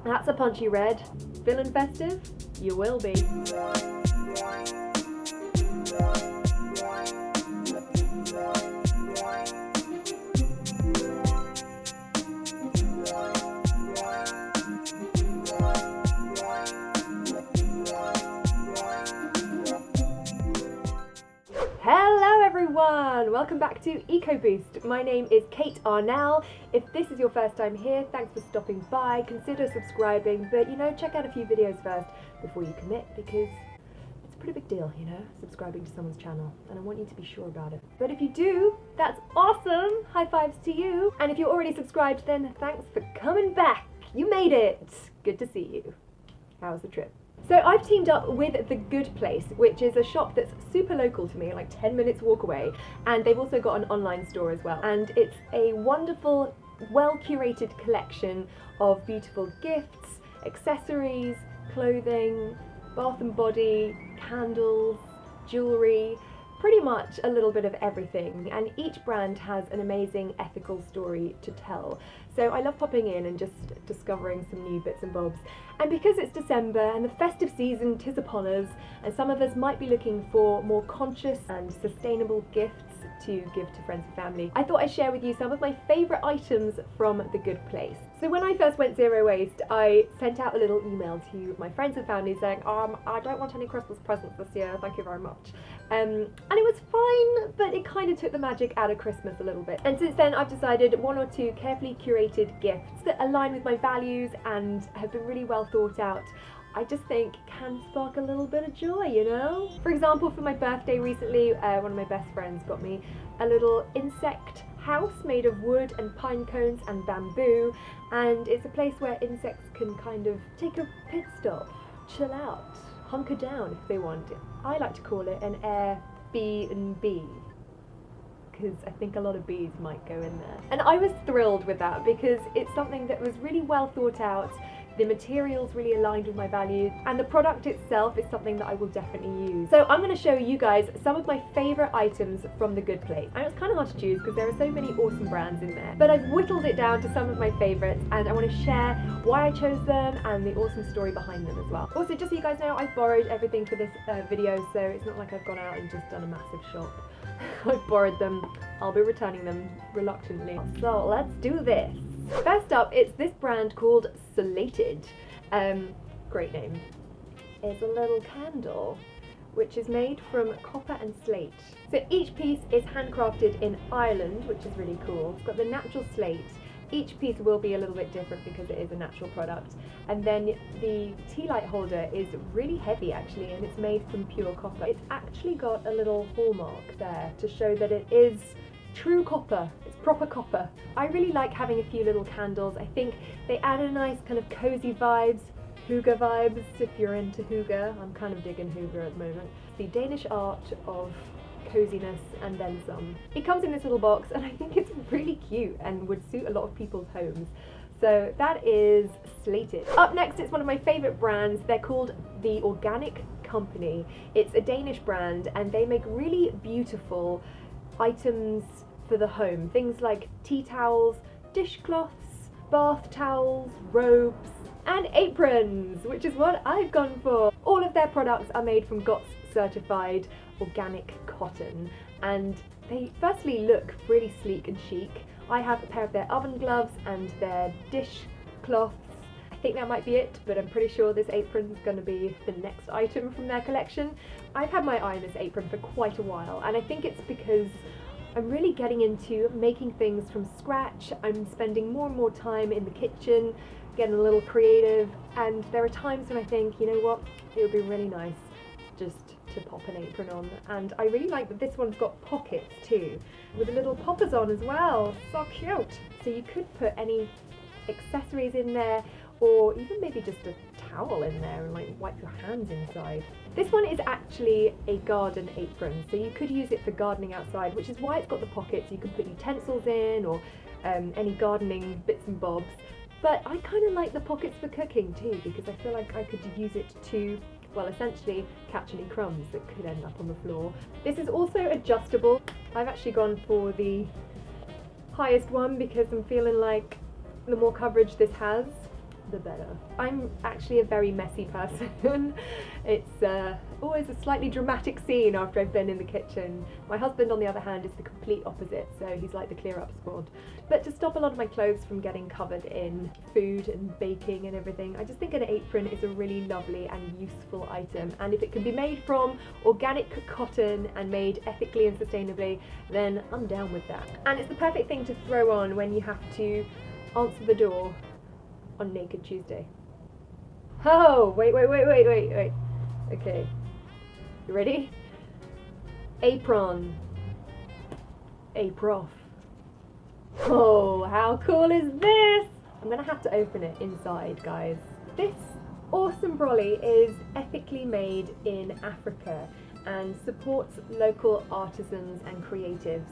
That's a punchy red. Feeling festive? You will be. Hello everyone! Welcome back to EcoBoost. My name is Kate Arnell. If this is your first time here, thanks for stopping by. Consider subscribing, but check out a few videos first before you commit, because it's a pretty big deal, subscribing to someone's channel, and I want you to be sure about it. But if you do, that's awesome! High fives to you! And if you're already subscribed, then thanks for coming back! You made it! Good to see you. How was the trip? So I've teamed up with The Good Place, which is a shop that's super local to me, like 10 minutes walk away, and they've also got an online store as well. And it's a wonderful, well-curated collection of beautiful gifts, accessories, clothing, bath and body, candles, jewellery, pretty much a little bit of everything, and each brand has an amazing ethical story to tell. So I love popping in and just discovering some new bits and bobs. And because it's December and the festive season tis upon us, and some of us might be looking for more conscious and sustainable gifts to give to friends and family, I thought I'd share with you some of my favourite items from The Good Place. So when I first went zero waste, I sent out a little email to my friends and family saying, I don't want any Christmas presents this year, thank you very much. And it was fine, but it kind of took the magic out of Christmas a little bit. And since then I've decided one or two carefully curated gifts that align with my values and have been really well thought out, I just think can spark a little bit of joy, For example, for my birthday recently, one of my best friends got me a little insect house made of wood and pine cones and bamboo, and it's a place where insects can kind of take a pit stop, chill out, hunker down if they want. I like to call it an Airbnb, because I think a lot of bees might go in there. And I was thrilled with that because it's something that was really well thought out. The materials really aligned with my values, and the product itself is something that I will definitely use. So I'm going to show you guys some of my favourite items from The Good Place. And it's kind of hard to choose because there are so many awesome brands in there, but I've whittled it down to some of my favourites, and I want to share why I chose them and the awesome story behind them as well. Also, just so you guys know, I've borrowed everything for this video, so it's not like I've gone out and just done a massive shop. I've borrowed them. I'll be returning them reluctantly. So let's do this. First up, it's this brand called Slated. Great name. It's a little candle which is made from copper and slate. So each piece is handcrafted in Ireland, which is really cool. It's got the natural slate. Each piece will be a little bit different because it is a natural product. And then the tea light holder is really heavy actually, and it's made from pure copper. It's actually got a little hallmark there to show that it is true copper. It's proper copper. I really like having a few little candles. I think they add a nice kind of cozy vibes, hygge vibes if you're into hygge. I'm kind of digging hygge at the moment. The Danish art of coziness and then some. It comes in this little box and I think it's really cute and would suit a lot of people's homes. So that is Slated. Up next, it's one of my favourite brands. They're called The Organic Company. It's a Danish brand and they make really beautiful items for the home. Things like tea towels, dishcloths, bath towels, robes, and aprons, which is what I've gone for. All of their products are made from GOTS certified organic cotton, and they firstly look really sleek and chic. I have a pair of their oven gloves and their dishcloths. I think that might be it, but I'm pretty sure this apron is going to be the next item from their collection. I've had my eye on this apron for quite a while, and I think it's because I'm really getting into making things from scratch. I'm spending more and more time in the kitchen, getting a little creative, and there are times when I think, you know what, it would be really nice just to pop an apron on. And I really like that this one's got pockets too, with little poppers on as well. So cute. So you could put any accessories in there, or even maybe just a towel in there and like wipe your hands inside. This one is actually a garden apron, so you could use it for gardening outside, which is why it's got the pockets. You can put utensils in, or any gardening bits and bobs. But I kind of like the pockets for cooking too, because I feel like I could use it to, well, essentially catch any crumbs that could end up on the floor. This is also adjustable. I've actually gone for the highest one because I'm feeling like the more coverage this has, the better. I'm actually a very messy person. It's always a slightly dramatic scene after I've been in the kitchen. My husband, on the other hand, is the complete opposite, so he's like the clear up squad. But to stop a lot of my clothes from getting covered in food and baking and everything, I just think an apron is a really lovely and useful item, and if it can be made from organic cotton and made ethically and sustainably, then I'm down with that. And it's the perfect thing to throw on when you have to answer the door on Naked Tuesday. Oh, wait. Okay, you ready? Apron. Aprof. Oh, how cool is this? I'm gonna have to open it inside, guys. This awesome brolly is ethically made in Africa and supports local artisans and creatives.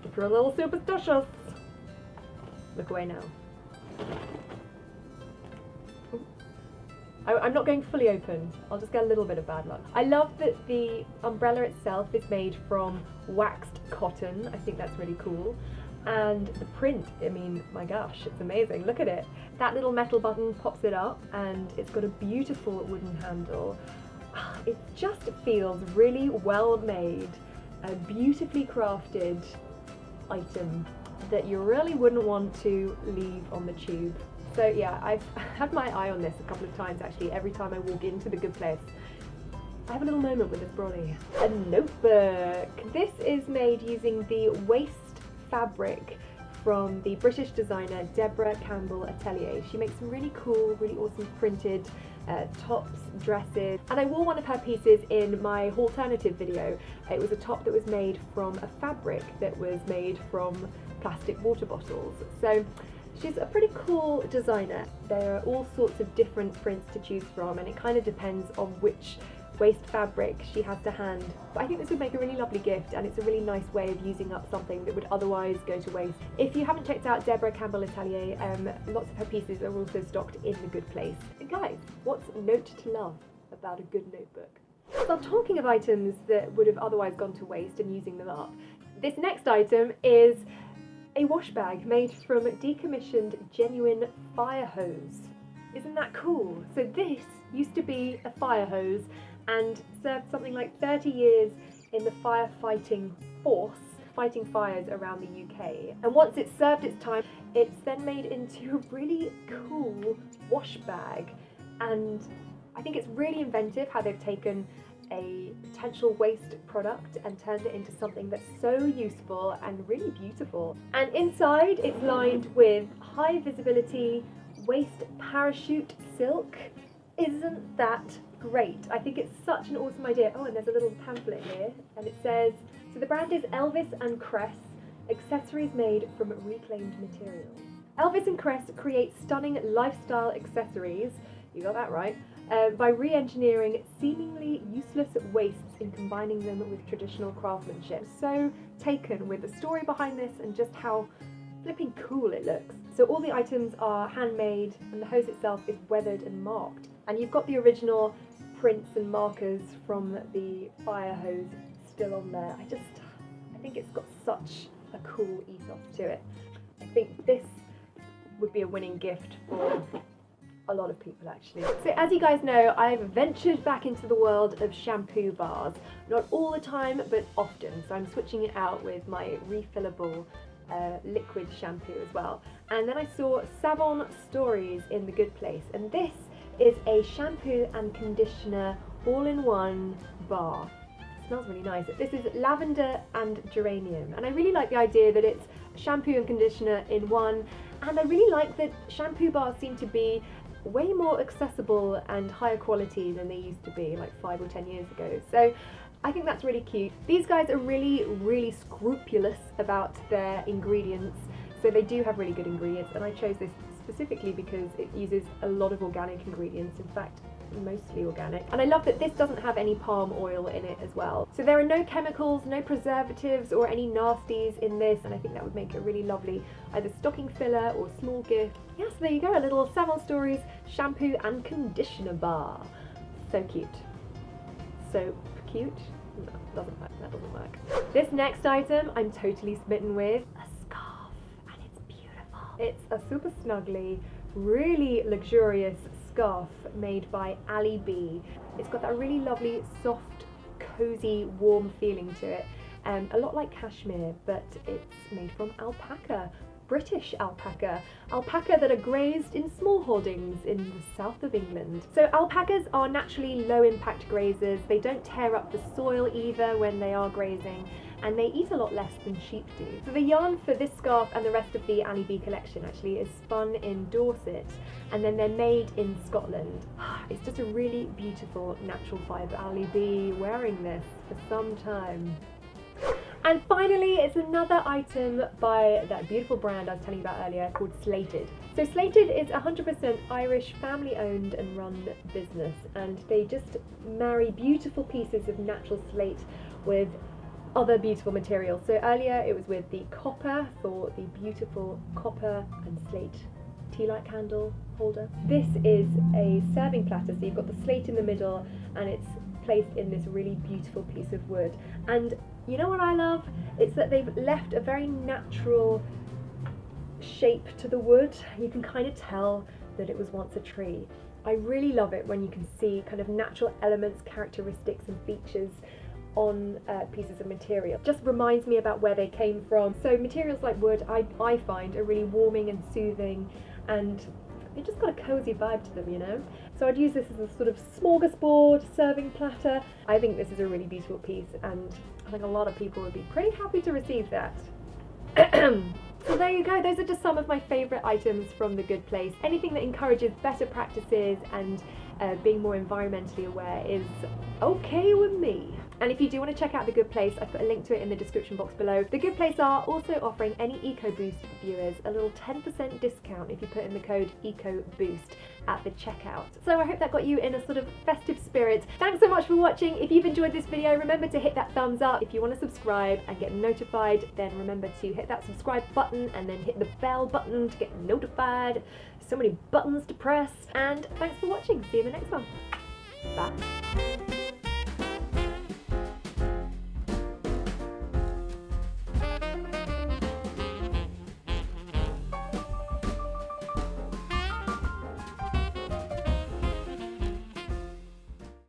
If you're a little superstitious, look away now. I'm not going fully open, I'll just get a little bit of bad luck. I love that the umbrella itself is made from waxed cotton. I think that's really cool. And the print, I mean, my gosh, it's amazing. Look at it. That little metal button pops it up and it's got a beautiful wooden handle. It just feels really well made, a beautifully crafted item that you really wouldn't want to leave on the tube. So yeah, I've had my eye on this a couple of times actually. Every time I walk into the good place, I have a little moment with this brolly. A notebook. This is made using the waste fabric from the British designer Deborah Campbell Atelier. She makes some really cool, really awesome printed tops, dresses, and I wore one of her pieces in my alternative video. It was a top that was made from a fabric that was made from plastic water bottles. So she's a pretty cool designer. There are all sorts of different prints to choose from, and it kind of depends on which waste fabric she has to hand. But I think this would make a really lovely gift, and it's a really nice way of using up something that would otherwise go to waste. If you haven't checked out Deborah Campbell Atelier, lots of her pieces are also stocked in the good place. And guys, what's note to love about a good notebook? So talking of items that would have otherwise gone to waste and using them up, this next item is a wash bag made from decommissioned genuine fire hose. Isn't that cool? So this used to be a fire hose and served something like 30 years in the firefighting force, fighting fires around the UK. And once it served its time, it's then made into a really cool wash bag. And I think it's really inventive how they've taken a potential waste product and turned it into something that's so useful and really beautiful. And inside it's lined with high visibility waist parachute silk. Isn't that great? I think it's such an awesome idea. Oh, and there's a little pamphlet here, and it says, so the brand is Elvis and Cress, accessories made from reclaimed materials. Elvis and Cress create stunning lifestyle accessories, you got that right, by re-engineering seemingly useless wastes and combining them with traditional craftsmanship. So taken with the story behind this and just how flipping cool it looks. So all the items are handmade and the hose itself is weathered and marked. And you've got the original prints and markers from the fire hose still on there. I think it's got such a cool ethos to it. I think this would be a winning gift for a lot of people actually. So as you guys know, I've ventured back into the world of shampoo bars. Not all the time, but often. So I'm switching it out with my refillable liquid shampoo as well. And then I saw Savon Stories in the Good Place, and this is a shampoo and conditioner all-in-one bar. It smells really nice. This is lavender and geranium, and I really like the idea that it's shampoo and conditioner in one, and I really like that shampoo bars seem to be way more accessible and higher quality than they used to be like 5 or 10 years ago. So I think that's really cute. These guys are really scrupulous about their ingredients, so they do have really good ingredients, and I chose this specifically because it uses a lot of organic ingredients, in fact mostly organic. And I love that this doesn't have any palm oil in it as well. So there are no chemicals, no preservatives or any nasties in this, and I think that would make a really lovely either stocking filler or small gift. Yes, there you go, a little Savon Stories shampoo and conditioner bar. So cute. So cute. No, doesn't work. That doesn't work. This next item I'm totally smitten with. A scarf, and it's beautiful. It's a super snuggly really luxurious scarf made by Alibi. It's got that really lovely, soft, cozy, warm feeling to it. A lot like cashmere, but it's made from alpaca. British alpaca that are grazed in small holdings in the south of England. So alpacas are naturally low impact grazers. They don't tear up the soil either when they are grazing, and they eat a lot less than sheep do. So the yarn for this scarf and the rest of the Alibi collection actually is spun in Dorset, and then they're made in Scotland. It's just a really beautiful natural fibre. Alibi wearing this for some time. And finally, it's another item by that beautiful brand I was telling you about earlier called Slated. So Slated is 100% Irish, family-owned and run business, and they just marry beautiful pieces of natural slate with other beautiful materials. So earlier it was with the copper for the beautiful copper and slate tea light candle holder. This is a serving platter, so you've got the slate in the middle and it's placed in this really beautiful piece of wood. And you know what I love? It's that they've left a very natural shape to the wood. You can kind of tell that it was once a tree. I really love it when you can see kind of natural elements, characteristics and features on pieces of material. Just reminds me about where they came from. So materials like wood I find are really warming and soothing, and they've just got a cozy vibe to them, you know? So I'd use this as a sort of smorgasbord serving platter. I think this is a really beautiful piece, and I think a lot of people would be pretty happy to receive that. So there you go, those are just some of my favourite items from The Good Place. Anything that encourages better practices and being more environmentally aware is okay with me. And if you do want to check out The Good Place, I've put a link to it in the description box below. The Good Place are also offering any EcoBoost viewers a little 10% discount if you put in the code EcoBoost at the checkout. So I hope that got you in a sort of festive spirit. Thanks so much for watching. If you've enjoyed this video, remember to hit that thumbs up. If you want to subscribe and get notified, then remember to hit that subscribe button and then hit the bell button to get notified. So many buttons to press. And thanks for watching. See you in the next one. Bye.